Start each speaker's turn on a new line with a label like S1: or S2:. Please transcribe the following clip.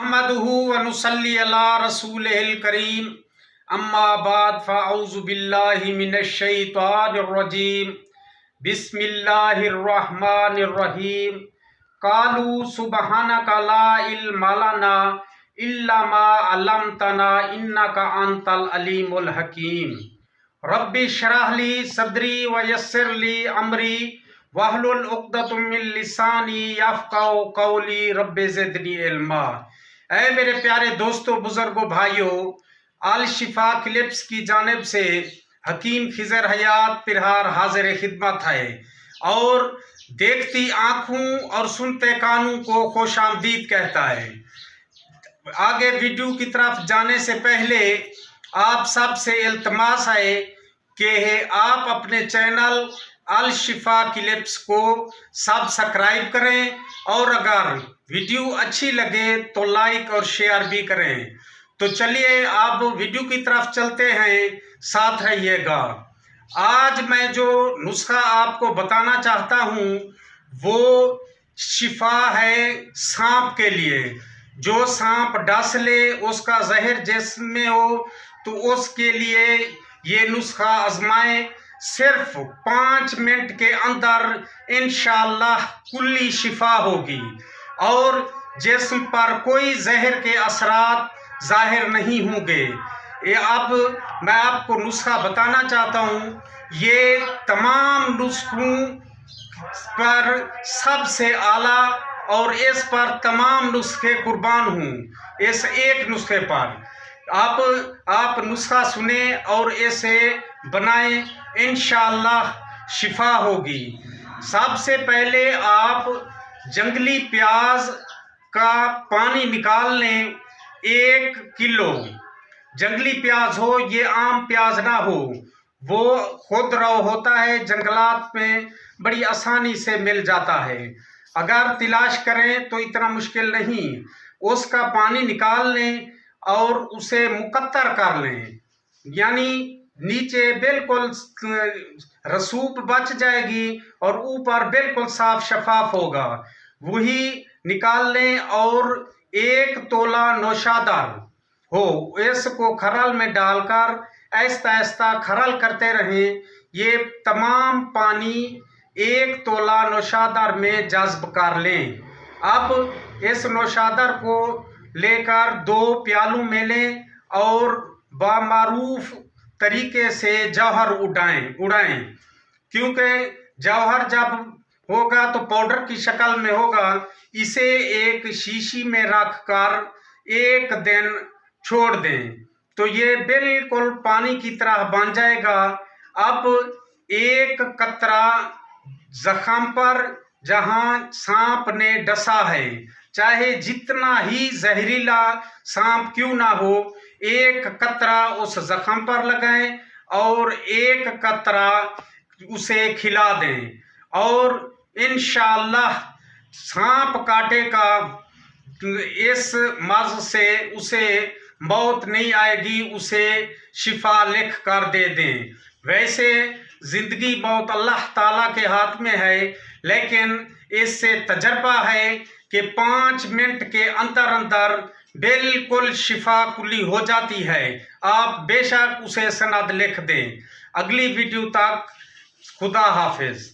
S1: अहमदुहु व नुसल्ली अला रसूलिहिल करीम अम्मा बाद फ़अऊज़ु बिल्लाहि मिनश शैतानिर रजीम बिस्मिल्लाहिर रहमानिर रहीम क़ालू सुब्हानका ला इल्मा लना इल्ला मा अल्लमतना इन्नका अंतल अलीमुल हकीम रब्बि इश्रह ली सदरी व यस्सिर ली अमरी वहलुल उक़दतम मिन लिसानी यफ़क़हू क़ौली रब्बि ज़िदनी इल्मा। ऐ मेरे प्यारे दोस्तों, बुजुर्गों, भाइयों, अल शिफा क्लिप्स की जानिब से हकीम खिजर हयात पिरहार हाजिर खिदमत है और देखती आँखों और सुनते कानों को खुश आमदीद कहता है। आगे वीडियो की तरफ जाने से पहले आप सब से इल्तमास है कि आप अपने चैनल अल शिफा क्लिप्स को सब्सक्राइब करें और अगर वीडियो अच्छी लगे तो लाइक और शेयर भी करें। तो चलिए आप वीडियो की तरफ चलते हैं, साथ रहिएगा। आज मैं जो नुस्खा आपको बताना चाहता हूँ वो शिफा है सांप के लिए। जो सांप डस ले, उसका जहर जिस्म में हो, तो उसके लिए ये नुस्खा आजमाएं। सिर्फ 5 मिनट के अंदर इंशाअल्लाह कुल्ली शिफा होगी और जिस्म पर कोई जहर के असरात जाहिर नहीं होंगे। ये अब मैं आपको नुस्खा बताना चाहता हूँ। ये तमाम नुस्खों पर सबसे आला और इस पर तमाम नुस्खे कुर्बान हूँ। इस एक नुस्खे पर आप नुस्खा सुने और इसे बनाएं, इंशाअल्लाह शिफा होगी। सबसे पहले आप जंगली प्याज का पानी निकाल लें। 1 किलो जंगली प्याज हो, ये आम प्याज ना हो, वो खुदरौ होता है, जंगलात में बड़ी आसानी से मिल जाता है। अगर तलाश करें तो इतना मुश्किल नहीं। उसका पानी निकाल लें और उसे मुकत्तर कर लें, यानी नीचे बिल्कुल रसूप बच जाएगी और ऊपर बिल्कुल साफ शफाफ होगा, वही निकाल लें। और 1 तोला नौशादर हो, इसको खरल में डालकर आहिस्ता आहिस्ता खरल करते रहें। ये तमाम पानी 1 तोला नौशादर में जज्ब कर लें। अब इस नौशादर को लेकर 2 प्यालों में लें और बामारूफ तरीके से जौहर उड़ाएं, क्योंकि जौहर जब होगा तो पाउडर की शक्ल में होगा। इसे एक शीशी में रखकर 1 दिन छोड़ दें तो ये बिल्कुल पानी की तरह बन जाएगा। अब 1 कतरा जख्म पर जहां सांप ने डसा है, चाहे जितना ही जहरीला सांप क्यों ना हो, 1 कतरा उस जख्म पर लगाएं और 1 कतरा उसे खिला दें और इंशाअल्लाह सांप काटेगा, इस मर्ज से उसे मौत नहीं आएगी, उसे शिफा लिख कर दे दें। वैसे जिंदगी मौत अल्लाह ताला के हाथ में है, लेकिन इससे तजर्बा है कि 5 मिनट के अंदर अंदर बिल्कुल शिफा कुल्ली हो जाती है। आप बेशक उसे सनद लिख दें। अगली वीडियो तक खुदा हाफिज।